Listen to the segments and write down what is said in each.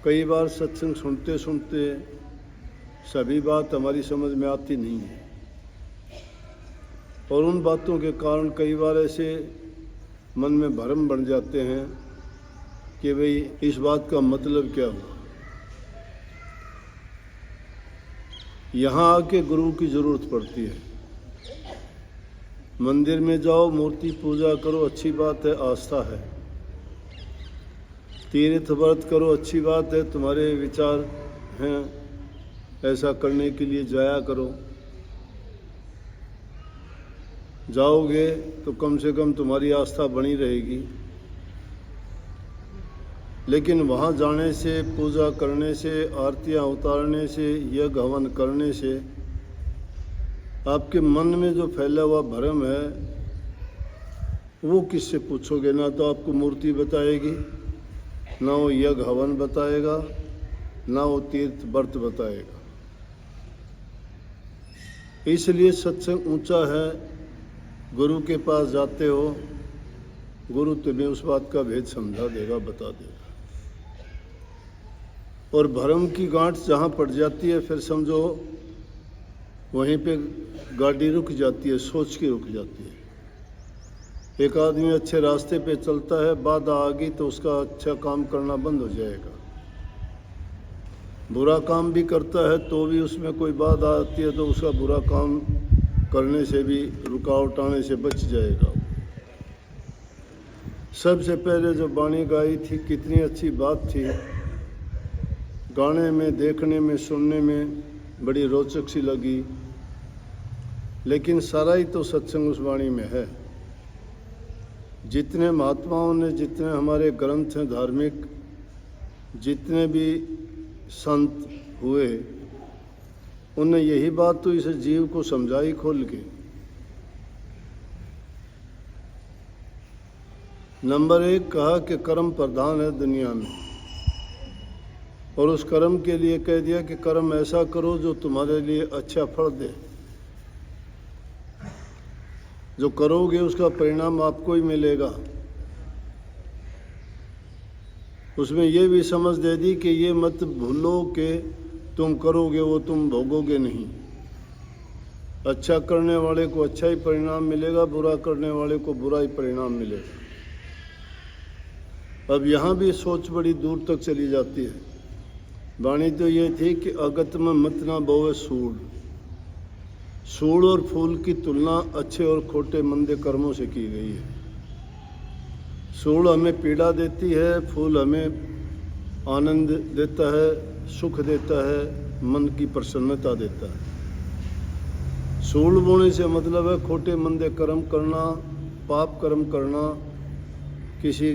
कई बार सत्संग सुनते सुनते सभी बात हमारी समझ में आती नहीं है, और उन बातों के कारण कई बार ऐसे मन में भ्रम बन जाते हैं कि भाई इस बात का मतलब क्या हुआ। यहाँ आके गुरु की ज़रूरत पड़ती है। मंदिर में जाओ, मूर्ति पूजा करो, अच्छी बात है, आस्था है। तीर्थ व्रत करो, अच्छी बात है, तुम्हारे विचार हैं ऐसा करने के लिए जाया करो। जाओगे तो कम से कम तुम्हारी आस्था बनी रहेगी। लेकिन वहाँ जाने से, पूजा करने से, आरतियाँ उतारने से, यज्ञ हवन करने से आपके मन में जो फैला हुआ भ्रम है वो किससे पूछोगे? ना तो आपको मूर्ति बताएगी, ना वो यज्ञ हवन बताएगा, ना वो तीर्थ व्रत बताएगा। इसलिए सत्संग ऊंचा है। गुरु के पास जाते हो, गुरु तुम्हें उस बात का भेद समझा देगा, बता देगा। और भ्रम की गांठ जहाँ पड़ जाती है फिर समझो वहीं पे गाड़ी रुक जाती है, सोच के रुक जाती है। एक आदमी अच्छे रास्ते पे चलता है, बाधा आ गई तो उसका अच्छा काम करना बंद हो जाएगा। बुरा काम भी करता है तो भी उसमें कोई बाधा आती है तो उसका बुरा काम करने से भी, रुकावट आने से बच जाएगा। सबसे पहले जो वाणी गाई थी, कितनी अच्छी बात थी। गाने में, देखने में, सुनने में बड़ी रोचक सी लगी, लेकिन सारा ही तो सत्संग उस वाणी में है। जितने महात्माओं ने, जितने हमारे ग्रंथ हैं धार्मिक, जितने भी संत हुए, उन्होंने यही बात तो इस जीव को समझाई खोल के। नंबर 1 कहा कि कर्म प्रधान है दुनिया में, और उस कर्म के लिए कह दिया कि कर्म ऐसा करो जो तुम्हारे लिए अच्छा फल दे। जो करोगे उसका परिणाम आपको ही मिलेगा। उसमें ये भी समझ दे दी कि ये मत भूलो कि तुम करोगे वो तुम भोगोगे नहीं। अच्छा करने वाले को अच्छा ही परिणाम मिलेगा, बुरा करने वाले को बुरा ही परिणाम मिलेगा। अब यहाँ भी सोच बड़ी दूर तक चली जाती है। वाणी तो ये थी कि अगत में मत ना बोवे सूड़। सूड़ और फूल की तुलना अच्छे और खोटे मंदे कर्मों से की गई है। सूड़ हमें पीड़ा देती है, फूल हमें आनंद देता है, सुख देता है, मन की प्रसन्नता देता है। सूड़ बोने से मतलब है खोटे मंदे कर्म करना, पाप कर्म करना, किसी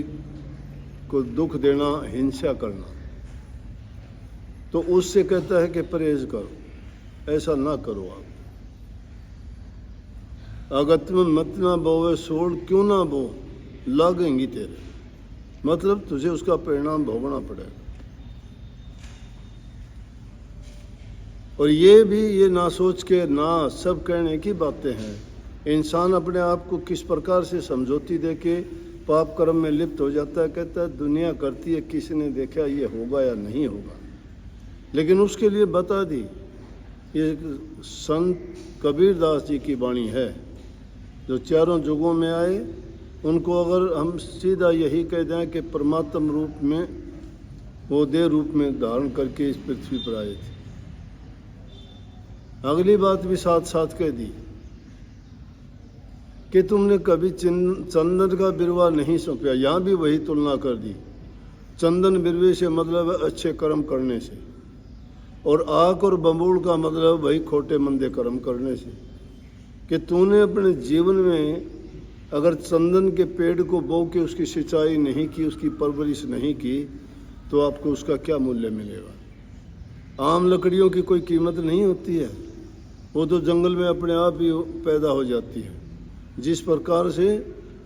को दुख देना, हिंसा करना। तो उससे कहता है कि परहेज करो, ऐसा ना करो आप। अगत में मत ना बोवे सूड़, क्यों ना बो, लगेंगी तेरे, मतलब तुझे उसका परिणाम भोगना पड़ेगा। और ये भी ये ना सोच के ना, सब कहने की बातें हैं। इंसान अपने आप को किस प्रकार से समझौती दे के पाप कर्म में लिप्त हो जाता है। कहता है दुनिया करती है, किसी ने देखा ये होगा या नहीं होगा। लेकिन उसके लिए बता दी। ये संत कबीरदास जी की वाणी है, जो चारों युगों में आए। उनको अगर हम सीधा यही कह दें कि परमात्म रूप में, वो देह रूप में धारण करके इस पृथ्वी पर आए थे। अगली बात भी साथ साथ कह दी कि तुमने कभी चंदन का बिरवा नहीं सौंपा। यहाँ भी वही तुलना कर दी। चंदन बिरवे से मतलब है अच्छे कर्म करने से, और आक और बबूल का मतलब वही खोटे मंदे कर्म करने से। कि तूने अपने जीवन में अगर चंदन के पेड़ को बो के उसकी सिंचाई नहीं की, उसकी परवरिश नहीं की, तो आपको उसका क्या मूल्य मिलेगा? आम लकड़ियों की कोई कीमत नहीं होती है, वो तो जंगल में अपने आप ही पैदा हो जाती है। जिस प्रकार से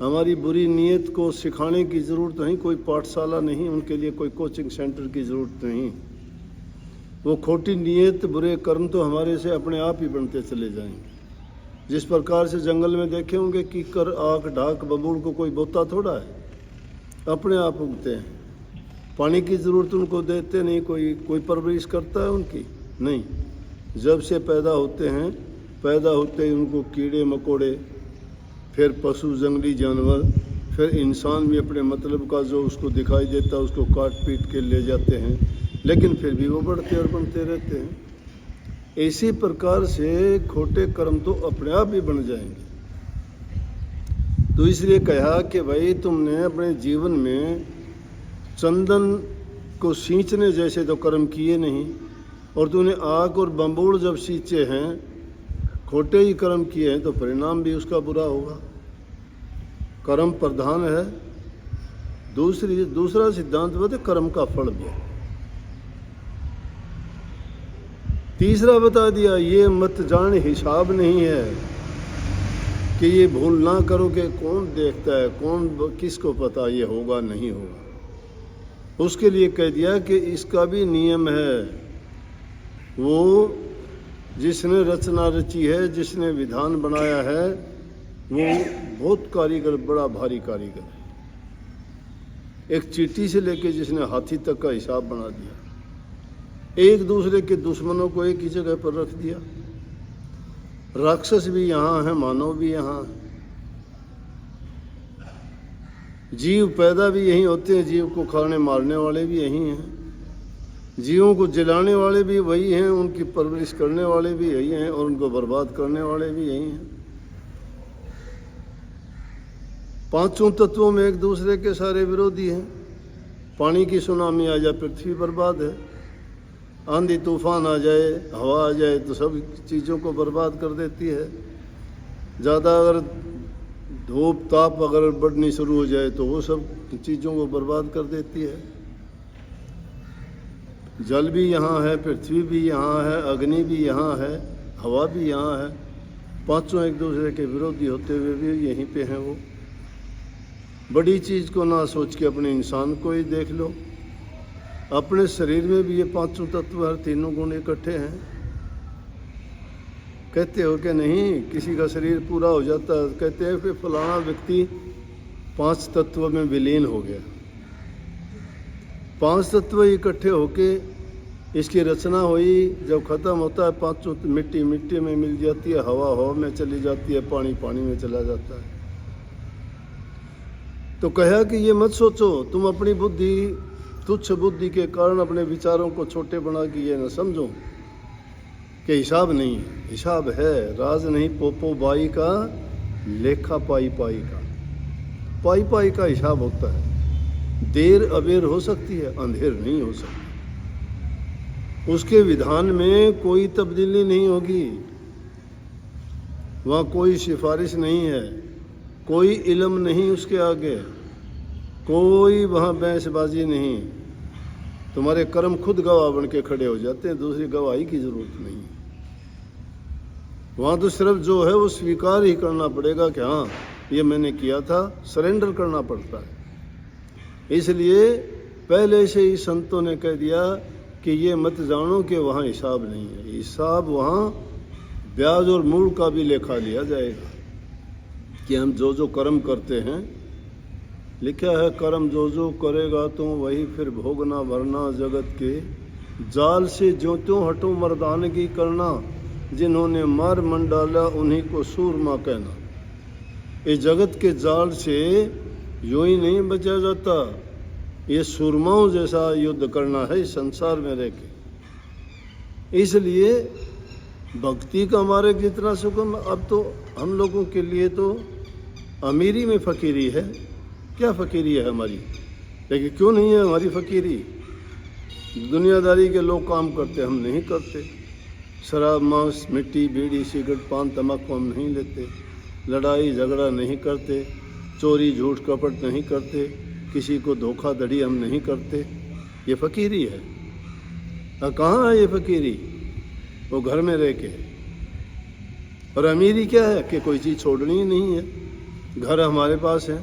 हमारी बुरी नीयत को सिखाने की ज़रूरत नहीं, कोई पाठशाला नहीं, उनके लिए कोई कोचिंग सेंटर की ज़रूरत नहीं। वो खोटी नीयत, बुरे कर्म तो हमारे से अपने आप ही बनते चले जाएंगे। जिस प्रकार से जंगल में देखे होंगे कीकर, आक, ढाक, बबूल को कोई बोता थोड़ा है, अपने आप उगते हैं। पानी की ज़रूरत उनको देते नहीं, कोई परवरिश करता है उनकी नहीं। जब से पैदा होते ही उनको कीड़े मकोड़े, फिर पशु जंगली जानवर, फिर इंसान भी अपने मतलब का जो उसको दिखाई देता है उसको काट पीट के ले जाते हैं, लेकिन फिर भी वो बढ़ते और बनते रहते हैं। इसी प्रकार से खोटे कर्म तो अपने आप ही बन जाएंगे। तो इसलिए कहा कि भाई तुमने अपने जीवन में चंदन को सींचने जैसे तो कर्म किए नहीं, और तूने आग और बंबूड़ जब सींचे हैं, खोटे ही कर्म किए हैं, तो परिणाम भी उसका बुरा होगा। कर्म प्रधान है। दूसरा सिद्धांत बता कर्म का फल भी है। तीसरा बता दिया ये मत जान हिसाब नहीं है, कि ये भूल ना करो कि कौन देखता है, कौन किसको पता ये होगा नहीं होगा। उसके लिए कह दिया कि इसका भी नियम है। वो जिसने रचना रची है, जिसने विधान बनाया है, वो बहुत कारीगर, बड़ा भारी कारीगर है। एक चींटी से लेके जिसने हाथी तक का हिसाब बना दिया, एक दूसरे के दुश्मनों को एक ही जगह पर रख दिया। राक्षस भी यहाँ है, मानव भी यहाँ है। जीव पैदा भी यहीं होते हैं, जीव को खाने मारने वाले भी यहीं हैं, जीवों को जलाने वाले भी वही हैं, उनकी परवरिश करने वाले भी यही हैं, और उनको बर्बाद करने वाले भी यही हैं। पांचों तत्वों में एक दूसरे के सारे विरोधी हैं। पानी की सुनामी आ जाए, पृथ्वी बर्बाद है। आंधी तूफान आ जाए, हवा आ जाए, तो सब चीज़ों को बर्बाद कर देती है। ज़्यादा अगर धूप ताप अगर बढ़नी शुरू हो जाए तो वो सब चीज़ों को बर्बाद कर देती है। जल भी यहाँ है, पृथ्वी भी यहाँ है, अग्नि भी यहाँ है, हवा भी यहाँ है। पांचों एक दूसरे के विरोधी होते हुए भी यहीं पे हैं। वो बड़ी चीज़ को ना सोच के अपने इंसान को ही देख लो। अपने शरीर में भी ये पांचों तत्व, हर तीनों गुण इकट्ठे हैं। कहते हो कि नहीं, किसी का शरीर पूरा हो जाता है, कहते हैं फिर फलाना व्यक्ति 5 तत्व में विलीन हो गया। 5 तत्व इकट्ठे होके इसकी रचना हुई। जब खत्म होता है, पांचों मिट्टी मिट्टी में मिल जाती है, हवा हवा में चली जाती है, पानी पानी में चला जाता है। तो कहा कि ये मत सोचो, तुम अपनी बुद्धि, तुच्छ बुद्धि के कारण अपने विचारों को छोटे बना के ये न समझो कि हिसाब नहीं है। हिसाब है। राज नहीं पोपो बाई का, लेखा पाई पाई का। पाई पाई का हिसाब होता है। देर अबेर हो सकती है, अंधेर नहीं हो सकती। उसके विधान में कोई तब्दीली नहीं होगी। वहाँ कोई सिफारिश नहीं है, कोई इल्म नहीं उसके आगे, कोई वहाँ बहसबाजी नहीं। तुम्हारे कर्म खुद गवाह बन के खड़े हो जाते हैं, दूसरी गवाही की जरूरत नहीं। वहाँ तो सिर्फ जो है वो स्वीकार ही करना पड़ेगा कि हाँ ये मैंने किया था, सरेंडर करना पड़ता है। इसलिए पहले से ही संतों ने कह दिया कि ये मत जानो कि वहाँ हिसाब नहीं है। हिसाब वहाँ ब्याज और मूल का भी लेखा लिया जाएगा कि हम जो जो कर्म करते हैं। लिखा है कर्म जो जो करेगा तो वही फिर भोगना भरना, जगत के जाल से ज्यों त्यों हटो मर्दानगी करना, जिन्होंने मार मन डाला उन्हीं को सूरमा कहना। इस जगत के जाल से यूं ही नहीं बचा जाता, ये सूरमाओं जैसा युद्ध करना है इस संसार में रह के। इसलिए भक्ति का मार्ग जितना सुगम, अब तो हम लोगों के लिए तो अमीरी में फकीरी है। क्या फकीरी है हमारी, लेकिन क्यों नहीं है हमारी फकीरी? दुनियादारी के लोग काम करते, हम नहीं करते। शराब मांस मिट्टी बीड़ी सिगरेट पान तम्बाकू हम नहीं लेते, लड़ाई झगड़ा नहीं करते, चोरी झूठ कपट नहीं करते, किसी को धोखाधड़ी हम नहीं करते। ये फकीरी है। कहाँ है ये फकीरी? वो घर में रह के। और अमीरी क्या है कि कोई चीज़ छोड़नी ही नहीं है। घर हमारे पास है,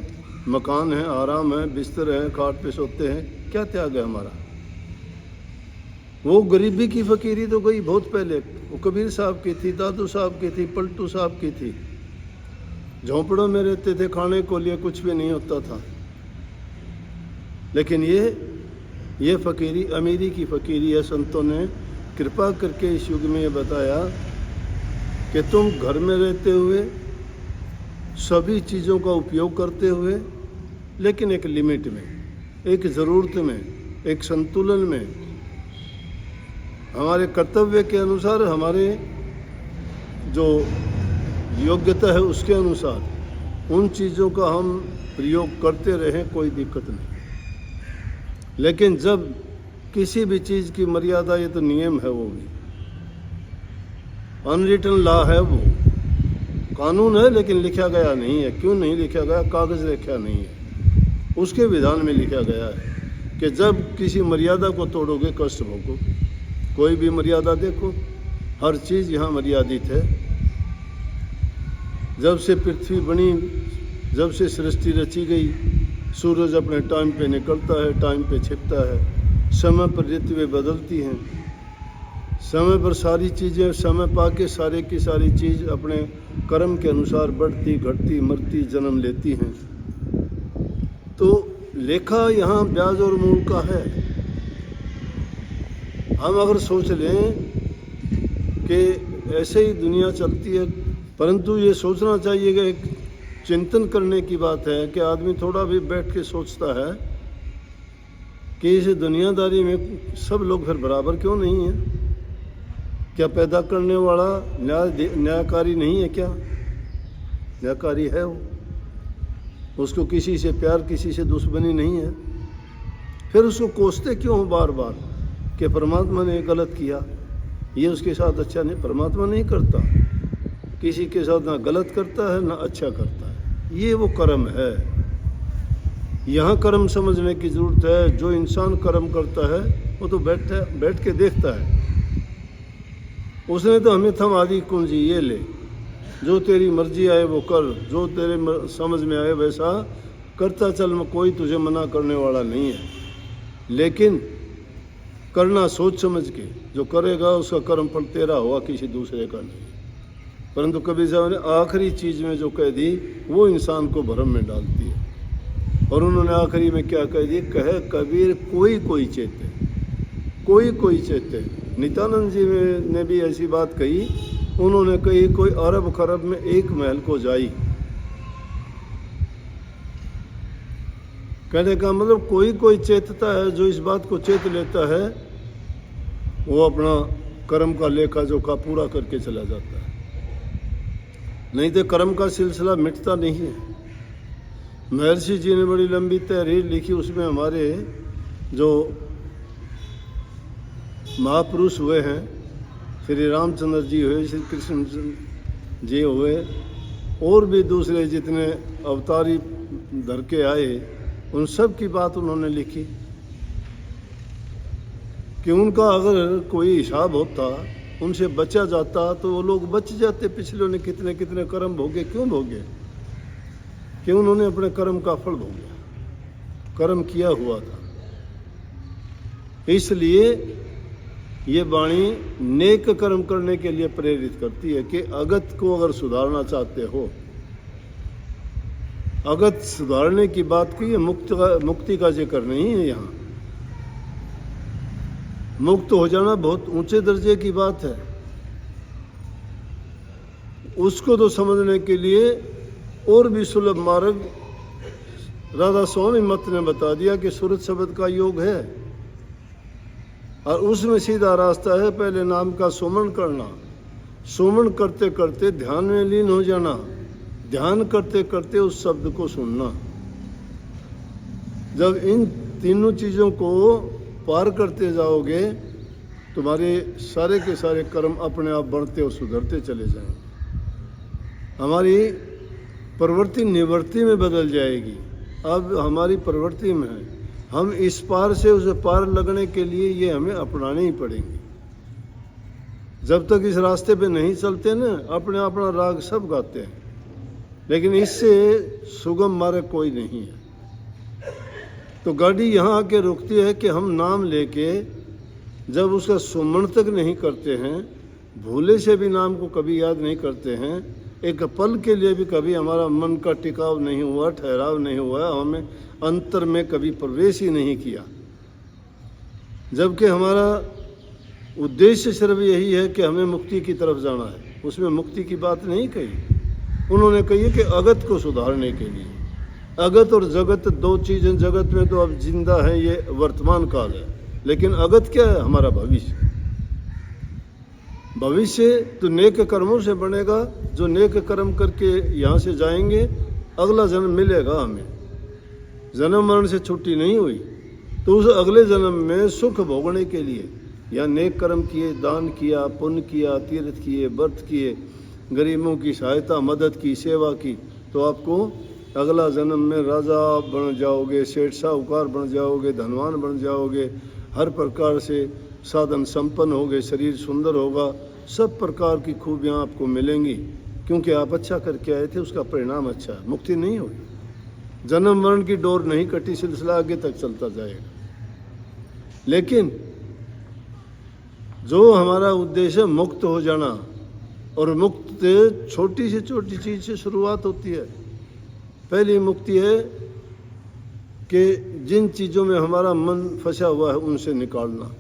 मकान है, आराम है, बिस्तर है, खाट पे सोते हैं, क्या त्याग है हमारा? वो गरीबी की फकीरी तो गई बहुत पहले। वो कबीर साहब की थी, दादू साहब की थी, पलटू साहब की थी। झोंपड़ों में रहते थे, खाने को लिए कुछ भी नहीं होता था। लेकिन ये ये फ़कीरी अमीरी की फ़कीरी है। संतों ने कृपा करके इस युग में ये बताया कि तुम घर में रहते हुए सभी चीज़ों का उपयोग करते हुए, लेकिन एक लिमिट में, एक ज़रूरत में, एक संतुलन में, हमारे कर्तव्य के अनुसार, हमारे जो योग्यता है उसके अनुसार उन चीज़ों का हम प्रयोग करते रहें, कोई दिक्कत नहीं। लेकिन जब किसी भी चीज़ की मर्यादा, ये तो नियम है, वो भी अनरिटन लॉ है, वो कानून है, लेकिन लिखा गया नहीं है। क्यों नहीं लिखा गया? कागज़ लिखा नहीं है, उसके विधान में लिखा गया है कि जब किसी मर्यादा को तोड़ोगे कष्ट भोगोगे। कोई भी मर्यादा देखो, हर चीज़ यहाँ मर्यादित है। जब से पृथ्वी बनी, जब से सृष्टि रची गई, सूरज अपने टाइम पे निकलता है, टाइम पे छिपता है, समय पर ऋतुएं बदलती हैं, समय पर सारी चीज़ें, समय पाके सारे की सारी चीज़ अपने कर्म के अनुसार बढ़ती, घटती, मरती, जन्म लेती हैं। तो लेखा यहाँ ब्याज और मूल का है। हम अगर सोच लें कि ऐसे ही दुनिया चलती है, परंतु ये सोचना चाहिए कि एक चिंतन करने की बात है कि आदमी थोड़ा भी बैठ के सोचता है कि इस दुनियादारी में सब लोग फिर बराबर क्यों नहीं है? क्या पैदा करने वाला न्यायकारी नहीं है? क्या न्यायकारी है वो? उसको किसी से प्यार, किसी से दुश्मनी नहीं है। फिर उसको कोसते क्यों हो बार बार कि परमात्मा ने गलत किया, ये उसके साथ अच्छा नहीं? परमात्मा नहीं करता, किसी के साथ ना गलत करता है ना अच्छा करता है। ये वो कर्म है। यहाँ कर्म समझने की ज़रूरत है। जो इंसान कर्म करता है वो तो बैठ के देखता है। उसने तो हमें थमा दी कुंजी, ये ले, जो तेरी मर्जी आए वो कर, जो तेरे समझ में आए वैसा करता चल, में कोई तुझे मना करने वाला नहीं है। लेकिन करना सोच समझ के, जो करेगा उसका कर्म फल तेरा होगा, किसी दूसरे का नहीं। परंतु कबीर साहब ने आखिरी चीज़ में जो कह दी वो इंसान को भ्रम में डालती है। और उन्होंने आखिरी में क्या कह दी? कहे कबीर कोई कोई चेते, कोई कोई चेते। नित्यानंद जी ने भी ऐसी बात कही। उन्होंने कही कोई अरब खरब में एक महल को जाई। कहने का मतलब कोई कोई चेतता है, जो इस बात को चेत लेता है वो अपना कर्म का लेखा जोखा पूरा करके चला जाता है। नहीं तो कर्म का सिलसिला मिटता नहीं है। महर्षि जी ने बड़ी लंबी तहरीर लिखी, उसमें हमारे जो महापुरुष हुए हैं, श्री रामचंद्र जी हुए, श्री कृष्ण जी हुए, और भी दूसरे जितने अवतारी धर के आए, उन सब की बात उन्होंने लिखी कि उनका अगर कोई हिसाब होता, उनसे बचा जाता तो वो लोग बच जाते। पिछले ने कितने कितने कर्म भोगे, क्यों भोगे? कि उन्होंने अपने कर्म का फल भोगा, कर्म किया हुआ था। इसलिए ये वाणी नेक कर्म करने के लिए प्रेरित करती है कि अगत को अगर सुधारना चाहते हो, अगत सुधारने की बात की है, मुक्ति का जिक्र नहीं है यहाँ। मुक्त हो जाना बहुत ऊंचे दर्जे की बात है। उसको तो समझने के लिए और भी सुलभ मार्ग राधा स्वामी मत ने बता दिया कि सुरत शब्द का योग है, और उसमें सीधा रास्ता है पहले नाम का सुमरण करना, सुमरण करते करते ध्यान में लीन हो जाना, ध्यान करते करते उस शब्द को सुनना। जब इन तीनों चीज़ों को पार करते जाओगे, तुम्हारे सारे के सारे कर्म अपने आप बढ़ते और सुधरते चले जाएंगे। हमारी प्रवृत्ति निवृत्ति में बदल जाएगी। अब हमारी प्रवृत्ति में है, हम इस पार से उस पार लगने के लिए ये हमें अपनाने ही पड़ेंगे। जब तक इस रास्ते पे नहीं चलते ना, अपने अपना राग सब गाते हैं, लेकिन इससे सुगम मार्ग कोई नहीं है। तो गाड़ी यहाँ आके रुकती है कि हम नाम लेके जब उसका सुमरण तक नहीं करते हैं, भूले से भी नाम को कभी याद नहीं करते हैं, एक पल के लिए भी कभी हमारा मन का टिकाव नहीं हुआ, ठहराव नहीं हुआ, हमें अंतर में कभी प्रवेश ही नहीं किया, जबकि हमारा उद्देश्य सिर्फ यही है कि हमें मुक्ति की तरफ जाना है। उसमें मुक्ति की बात नहीं कही। उन्होंने कही है कि अगत को सुधारने के लिए। अगत और जगत दो चीज़ें, जगत में तो अब जिंदा है, ये वर्तमान काल है, लेकिन अगत क्या है? हमारा भविष्य। भविष्य तो नेक कर्मों से बनेगा। जो नेक कर्म करके यहाँ से जाएंगे, अगला जन्म मिलेगा हमें। जन्म मरण से छुट्टी नहीं हुई, तो उस अगले जन्म में सुख भोगने के लिए या नेक कर्म किए, दान किया, पुण्य किया, तीर्थ किए, व्रत किए, गरीबों की सहायता, मदद की, सेवा की, तो आपको अगला जन्म में राजा बन जाओगे, सेठ साहूकार बन जाओगे, धनवान बन जाओगे, हर प्रकार से साधन संपन्न होगे, शरीर सुंदर होगा, सब प्रकार की खूबियाँ आपको मिलेंगी, क्योंकि आप अच्छा करके आए थे, उसका परिणाम अच्छा है। मुक्ति नहीं हुई, जन्म मरण की डोर नहीं कटी, सिलसिला आगे तक चलता जाएगा। लेकिन जो हमारा उद्देश्य मुक्त हो जाना, और मुक्त छोटी से छोटी चीज़ से शुरुआत होती है। पहली मुक्ति है कि जिन चीज़ों में हमारा मन फंसा हुआ है उनसे निकालना,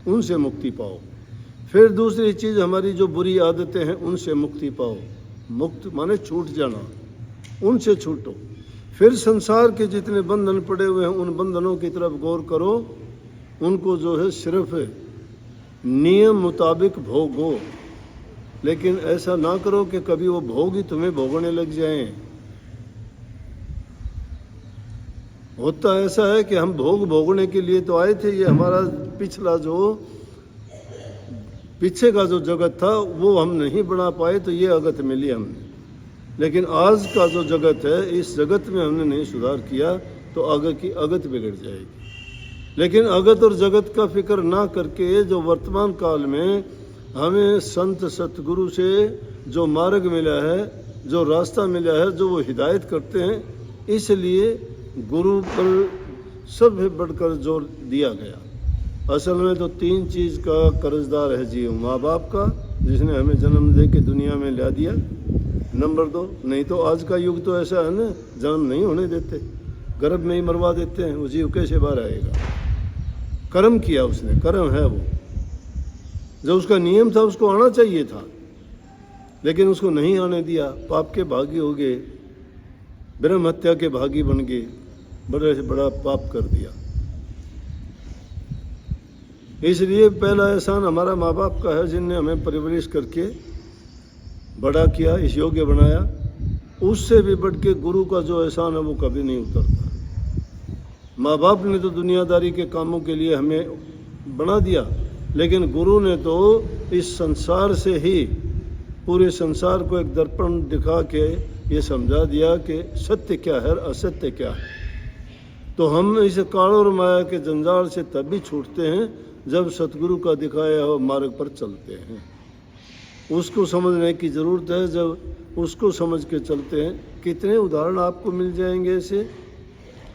उनसे मुक्ति पाओ। फिर दूसरी चीज़, हमारी जो बुरी आदतें हैं उनसे मुक्ति पाओ। मुक्त माने छूट जाना, उनसे छूटो। फिर संसार के जितने बंधन पड़े हुए हैं उन बंधनों की तरफ गौर करो, उनको जो है सिर्फ नियम मुताबिक भोगो। लेकिन ऐसा ना करो कि कभी वो भोग ही तुम्हें भोगने लग जाएं। होता ऐसा है कि हम भोग भोगने के लिए तो आए थे, ये हमारा पिछला जो पीछे का जो जगत था वो हम नहीं बना पाए, तो ये अगत मिली हमने। लेकिन आज का जो जगत है, इस जगत में हमने नहीं सुधार किया तो आगे की अगत बिगड़ जाएगी। लेकिन अगत और जगत का फिक्र ना करके जो वर्तमान काल में हमें संत सतगुरु से जो मार्ग मिला है, जो रास्ता मिला है, जो वो हिदायत करते हैं, इसलिए गुरु पर सब बढ़कर जोर दिया गया। असल में तो तीन चीज़ का कर्जदार है जीव। माँ बाप का, जिसने हमें जन्म दे के दुनिया में ला दिया, नंबर 2। नहीं तो आज का युग तो ऐसा है ना, जन्म नहीं होने देते, गर्भ में ही मरवा देते हैं। वो जीव कैसे बाहर आएगा? कर्म किया उसने, कर्म है वो। जो उसका नियम था उसको आना चाहिए था, लेकिन उसको नहीं आने दिया। पाप के भागी हो गए, ब्रह्म हत्या के भागी बन गए, बड़े से बड़ा पाप कर दिया। इसलिए पहला एहसान हमारा माँ बाप का है, जिनने हमें परवरिश करके बड़ा किया, इस योग्य बनाया। उससे भी बढ़ के गुरु का जो एहसान है वो कभी नहीं उतरता। माँ बाप ने तो दुनियादारी के कामों के लिए हमें बना दिया, लेकिन गुरु ने तो इस संसार से ही पूरे संसार को एक दर्पण दिखा के ये समझा दिया कि सत्य क्या है और असत्य क्या है। तो हम इस काल और माया के जंजाल से तभी छूटते हैं जब सतगुरु का दिखाया हुआ मार्ग पर चलते हैं। उसको समझने की ज़रूरत है। जब उसको समझ के चलते हैं, कितने उदाहरण आपको मिल जाएंगे ऐसे,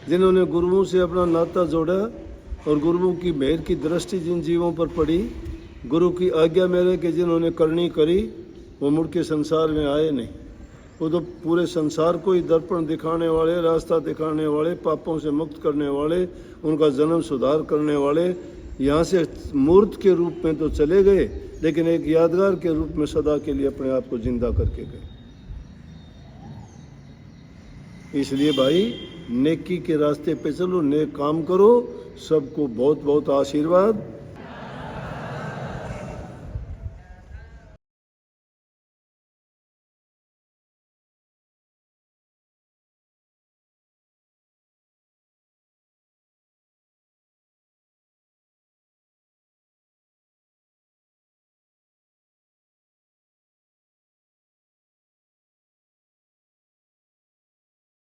जिन्होंने गुरुओं से अपना नाता जोड़ा और गुरुओं की मेहर की दृष्टि जिन जीवों पर पड़ी, गुरु की आज्ञा में रह के जिन्होंने करनी करी, वो मुड़ के संसार में आए नहीं। वो तो पूरे संसार को ही दर्पण दिखाने वाले, रास्ता दिखाने वाले, पापों से मुक्त करने वाले, उनका जन्म सुधार करने वाले, यहाँ से मूर्त के रूप में तो चले गए, लेकिन एक यादगार के रूप में सदा के लिए अपने आप को जिंदा करके गए। इसलिए भाई, नेकी के रास्ते पे चलो, नेक काम करो। सबको बहुत बहुत आशीर्वाद।